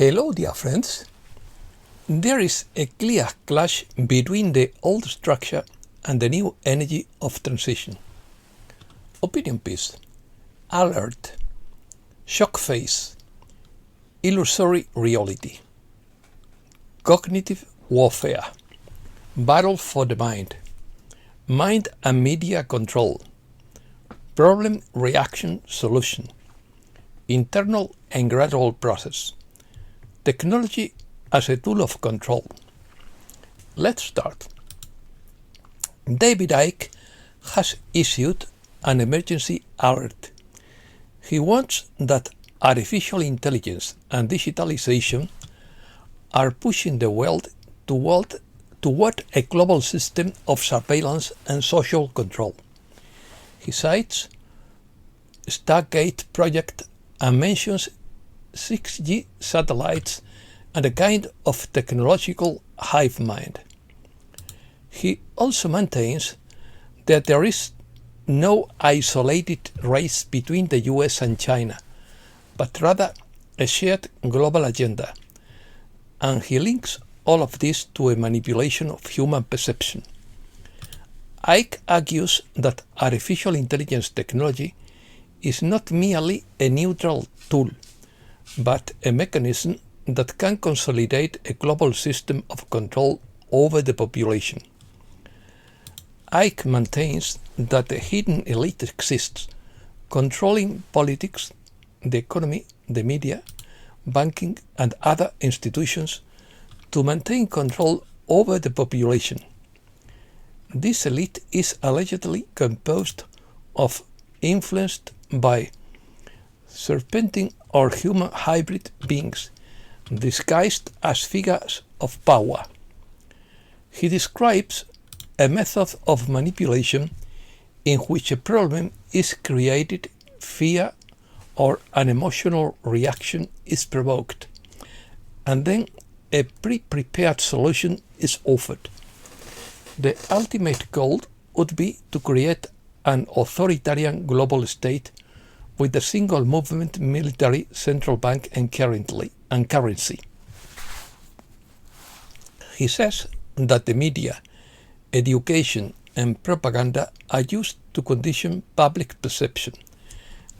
Hello, dear friends. There is a clear clash between the old structure and the new energy of transition. Opinion piece, alert, shock phase, illusory reality, cognitive warfare, battle for the mind and media control, problem reaction solution, internal and gradual process, technology as a tool of control. Let's start. David Icke has issued an emergency alert. He warns that artificial intelligence and digitalization are pushing the world toward a global system of surveillance and social control. He cites Stargate project and mentions 6G satellites and a kind of technological hive mind. He also maintains that there is no isolated race between the US and China, but rather a shared global agenda, and he links all of this to a manipulation of human perception. Icke argues that artificial intelligence technology is not merely a neutral tool, but a mechanism that can consolidate a global system of control over the population. Icke maintains that a hidden elite exists, controlling politics, the economy, the media, banking, and other institutions to maintain control over the population. This elite is allegedly composed of influenced by serpentine or human hybrid beings disguised as figures of power. He describes a method of manipulation in which a problem is created, fear or an emotional reaction is provoked, and then a pre-prepared solution is offered. The ultimate goal would be to create an authoritarian global state with a single movement, military, central bank and currency. He says that the media, education and propaganda are used to condition public perception,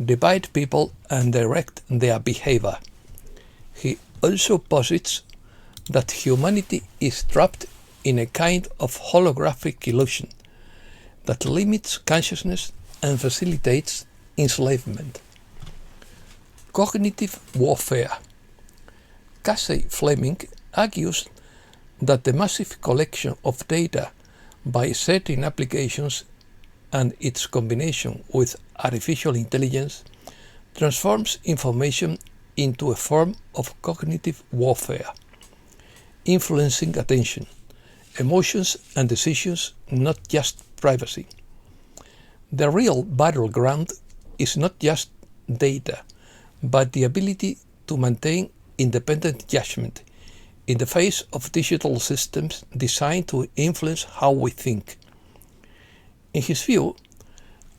divide people and direct their behavior. He also posits that humanity is trapped in a kind of holographic illusion that limits consciousness and facilitates enslavement. Cognitive warfare. Casey Fleming argues that the massive collection of data by certain applications and its combination with artificial intelligence transforms information into a form of cognitive warfare, influencing attention, emotions and decisions, not just privacy. The real battleground is not just data, but the ability to maintain independent judgment in the face of digital systems designed to influence how we think. In his view,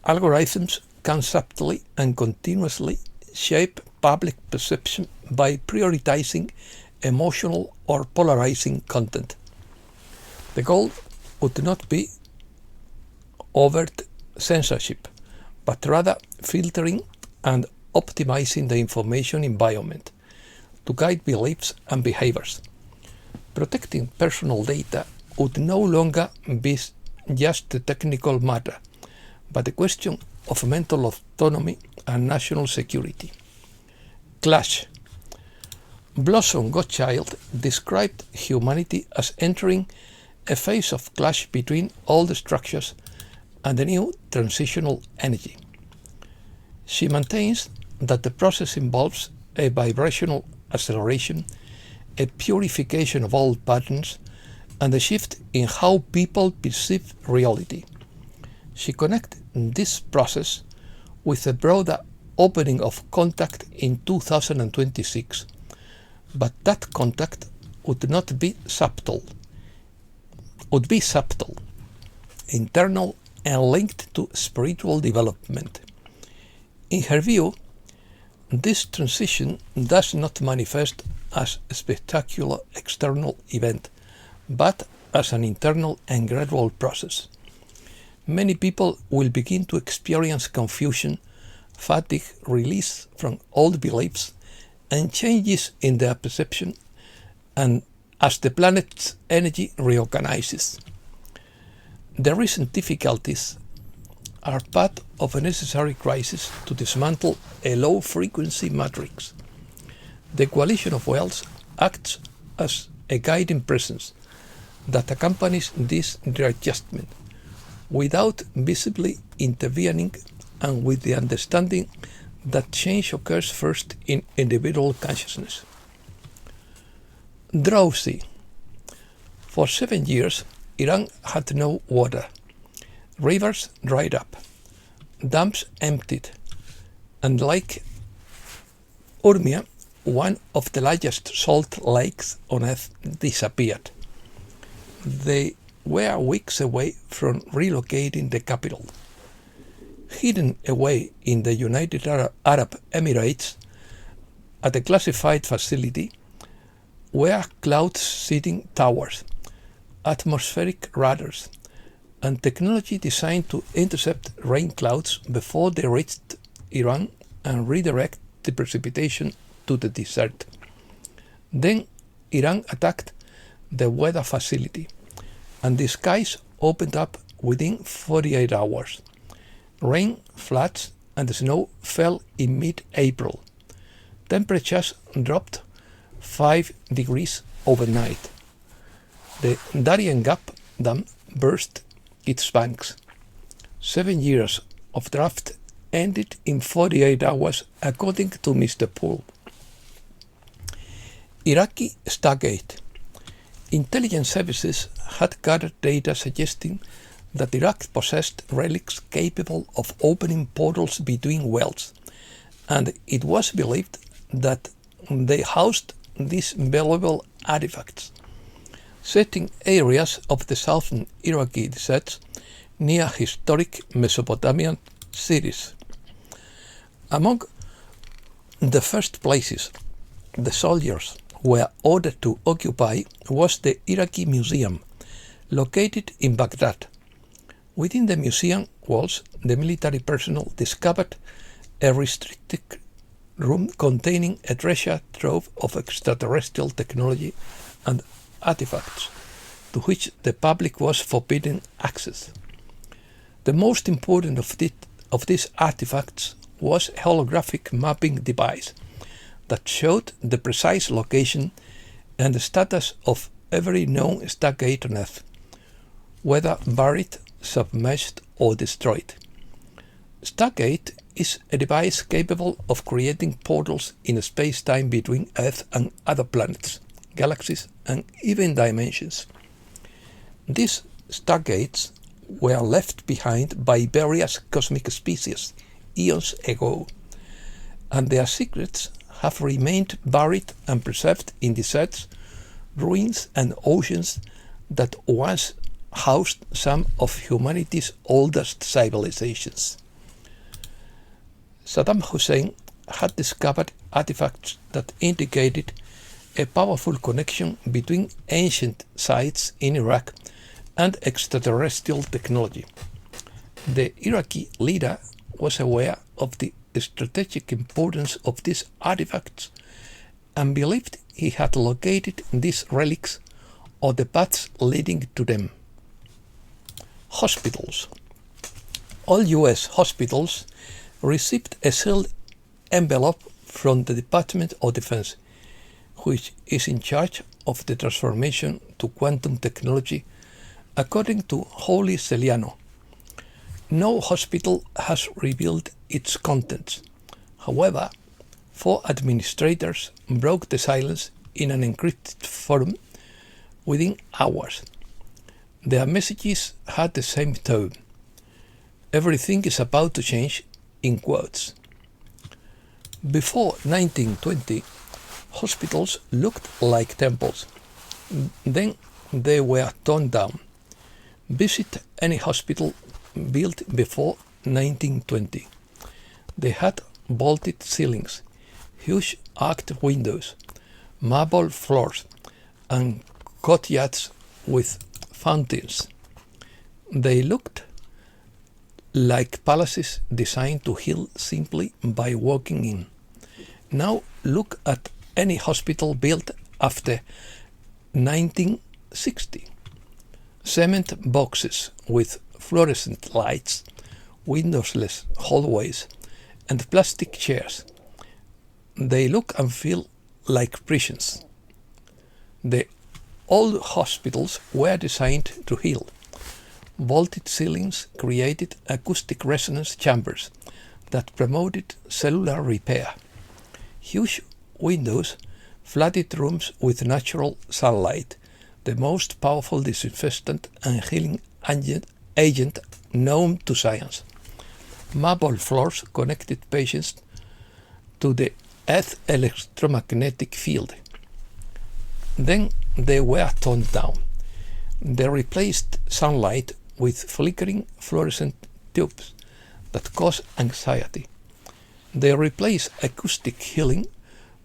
algorithms can subtly and continuously shape public perception by prioritizing emotional or polarizing content. The goal would not be overt censorship, but rather filtering and optimizing the information environment to guide beliefs and behaviors. Protecting personal data would no longer be just a technical matter, but a question of mental autonomy and national security. Clash. Blossom Gottchild described humanity as entering a phase of clash between old structures and the new transitional energy. She maintains that the process involves a vibrational acceleration, a purification of old patterns, and a shift in how people perceive reality. She connects this process with a broader opening of contact in 2026, but that contact would be subtle, internal and linked to spiritual development. In her view, this transition does not manifest as a spectacular external event, but as an internal and gradual process. Many people will begin to experience confusion, fatigue, release from old beliefs, and changes in their perception, and as the planet's energy reorganizes. The recent difficulties are part of a necessary crisis to dismantle a low-frequency matrix. The coalition of worlds acts as a guiding presence that accompanies this readjustment, without visibly intervening and with the understanding that change occurs first in individual consciousness. Drowsy. For 7 years, Iran had no water. Rivers dried up, dams emptied, and Lake Urmia, one of the largest salt lakes on Earth, disappeared. They were weeks away from relocating the capital. Hidden away in the United Arab Emirates at a classified facility were cloud-seeding towers, atmospheric radars, and technology designed to intercept rain clouds before they reached Iran and redirect the precipitation to the desert. Then Iran attacked the weather facility, and the skies opened up within 48 hours. Rain, floods, and snow fell in mid-April. Temperatures dropped 5 degrees overnight. The Darien Gap Dam burst its banks. 7 years of drought ended in 48 hours, according to Mr. Poole. Iraqi stargate. Intelligence services had gathered data suggesting that Iraq possessed relics capable of opening portals between worlds, and it was believed that they housed these valuable artifacts, set in areas of the southern Iraqi deserts near historic Mesopotamian cities. Among the first places the soldiers were ordered to occupy was the Iraqi Museum, located in Baghdad. Within the museum walls, the military personnel discovered a restricted room containing a treasure trove of extraterrestrial technology and artifacts, to which the public was forbidden access. The most important of these artifacts was a holographic mapping device that showed the precise location and the status of every known stargate on Earth, whether buried, submerged, or destroyed. Stargate is a device capable of creating portals in space-time between Earth and other planets, galaxies, and even dimensions. These stargates were left behind by various cosmic species eons ago, and their secrets have remained buried and preserved in deserts, ruins, and oceans that once housed some of humanity's oldest civilizations. Saddam Hussein had discovered artifacts that indicated a powerful connection between ancient sites in Iraq and extraterrestrial technology. The Iraqi leader was aware of the strategic importance of these artifacts and believed he had located these relics or the paths leading to them. Hospitals. All U.S. hospitals received a sealed envelope from the Department of Defense, which is in charge of the transformation to quantum technology, according to Holly Celiano. No hospital has revealed its contents. However, 4 administrators broke the silence in an encrypted forum within hours. Their messages had the same tone. Everything is about to change, in quotes. Before 1920, hospitals looked like temples. Then they were torn down. Visit any hospital built before 1920. They had vaulted ceilings, huge arched windows, marble floors, and courtyards with fountains. They looked like palaces designed to heal simply by walking in. Now look at any hospital built after 1960. Cement boxes with fluorescent lights, windowless hallways, and plastic chairs. They look and feel like prisons. The old hospitals were designed to heal. Vaulted ceilings created acoustic resonance chambers that promoted cellular repair. Huge windows flooded rooms with natural sunlight, the most powerful disinfectant and healing agent known to science. Marble floors connected patients to the Earth's electromagnetic field. Then they were toned down. They replaced sunlight with flickering fluorescent tubes that cause anxiety. They replaced acoustic healing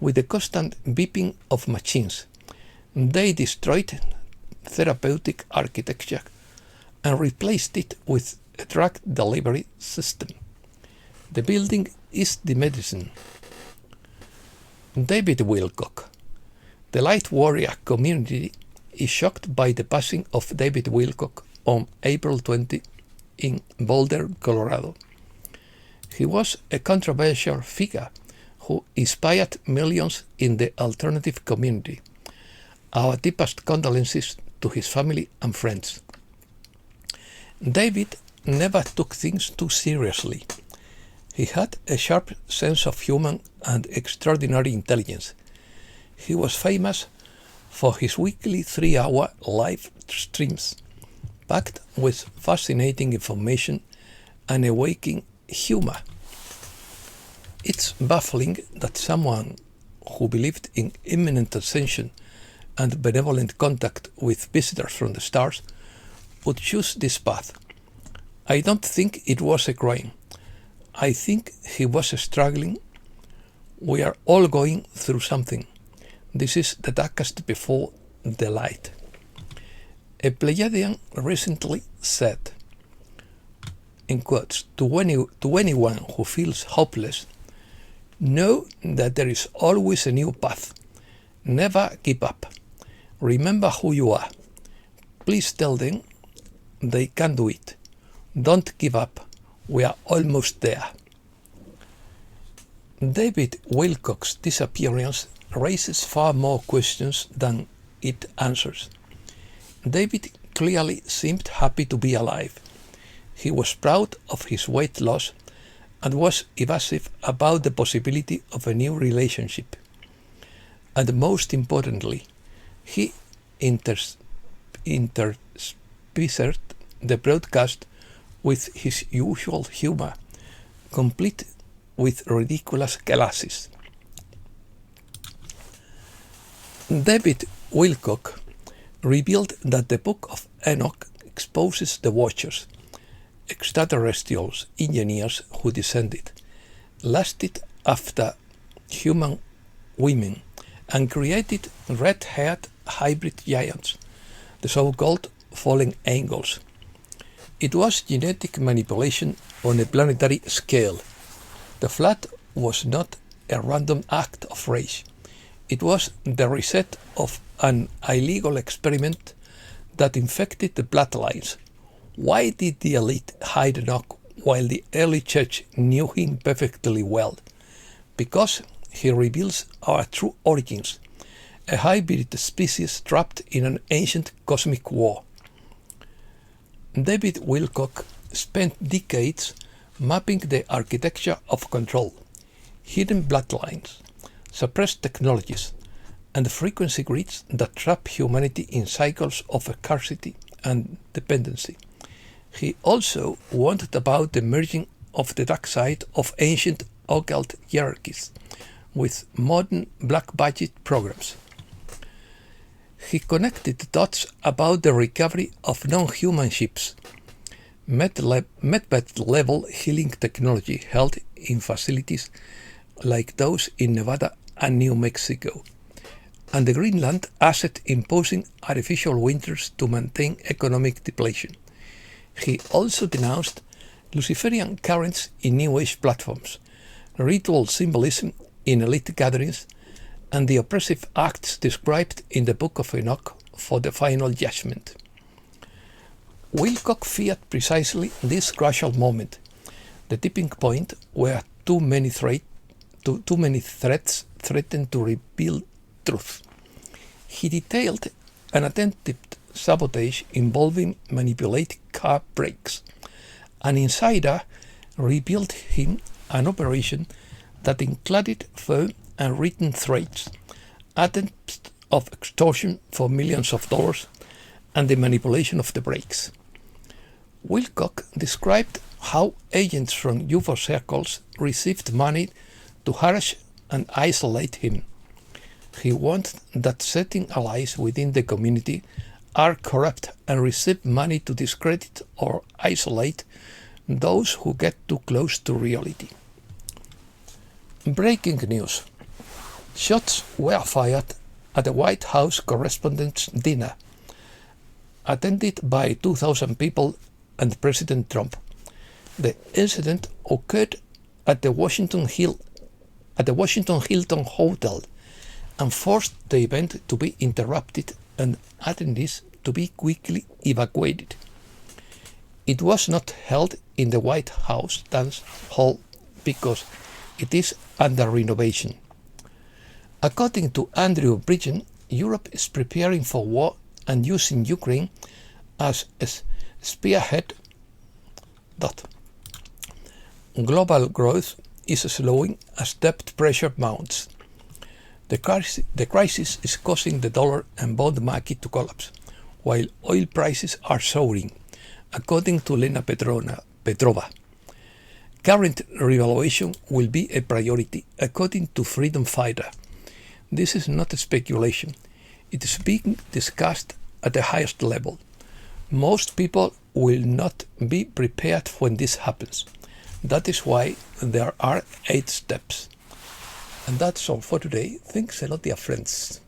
with the constant beeping of machines. They destroyed therapeutic architecture and replaced it with a drug delivery system. The building is the medicine. David Wilcock. The Light Warrior community is shocked by the passing of David Wilcock on April 20 in Boulder, Colorado. He was a controversial figure who inspired millions in the alternative community. Our deepest condolences to his family and friends. David never took things too seriously. He had a sharp sense of humor and extraordinary intelligence. He was famous for his weekly 3-hour live streams, packed with fascinating information and awakening humor. It's baffling that someone who believed in imminent ascension and benevolent contact with visitors from the stars would choose this path. I don't think it was a crime. I think he was struggling. We are all going through something. This is the darkest before the light. A Pleiadian recently said, in quotes, to anyone who feels hopeless, know that there is always a new path. Never give up. Remember who you are. Please tell them they can do it. Don't give up. We are almost there. David Wilcock's disappearance raises far more questions than it answers. David clearly seemed happy to be alive. He was proud of his weight loss and was evasive about the possibility of a new relationship. And most importantly, he interspersed the broadcast with his usual humor, complete with ridiculous glasses. David Wilcock revealed that the Book of Enoch exposes the Watchers, extraterrestrials, engineers who descended, lasted after human women, and created red-haired hybrid giants, the so-called fallen angels. It was genetic manipulation on a planetary scale. The flood was not a random act of rage. It was the reset of an illegal experiment that infected the bloodlines. Why did the elite hide Enoch while the early church knew him perfectly well? Because he reveals our true origins, a hybrid species trapped in an ancient cosmic war. David Wilcock spent decades mapping the architecture of control, hidden bloodlines, suppressed technologies, and frequency grids that trap humanity in cycles of scarcity and dependency. He also warned about the merging of the dark side of ancient occult hierarchies with modern black budget programs. He connected the dots about the recovery of non-human ships, med-level healing technology held in facilities like those in Nevada and New Mexico, and the Greenland asset imposing artificial winters to maintain economic depletion. He also denounced Luciferian currents in New Age platforms, ritual symbolism in elite gatherings, and the oppressive acts described in the Book of Enoch for the final judgment. Wilcock feared precisely this gradual moment, the tipping point where too many threats threatened to reveal truth. He detailed an attempted sabotage involving manipulated car brakes. An insider revealed him an operation that included phone and written threats, attempts of extortion for millions of dollars, and the manipulation of the brakes. Wilcock described how agents from UFO circles received money to harass and isolate him. He warned that certain allies within the community are corrupt and receive money to discredit or isolate those who get too close to reality. Breaking news. Shots were fired at the White House Correspondents' Dinner, attended by 2,000 people and President Trump. The incident occurred at the Washington Hilton Hotel and forced the event to be interrupted and attendees to be quickly evacuated. It was not held in the White House dance hall because it is under renovation. According to Andrew Bridgen, Europe is preparing for war and using Ukraine as a spearhead. Global growth is slowing as debt pressure mounts. The crisis is causing the dollar and bond market to collapse, while oil prices are soaring, according to Lena Petrova. Current revaluation will be a priority, according to Freedom Fighter. This is not a speculation. It is being discussed at the highest level. Most people will not be prepared when this happens. That is why there are 8 steps. And that's all for today. Thanks a lot, dear friends.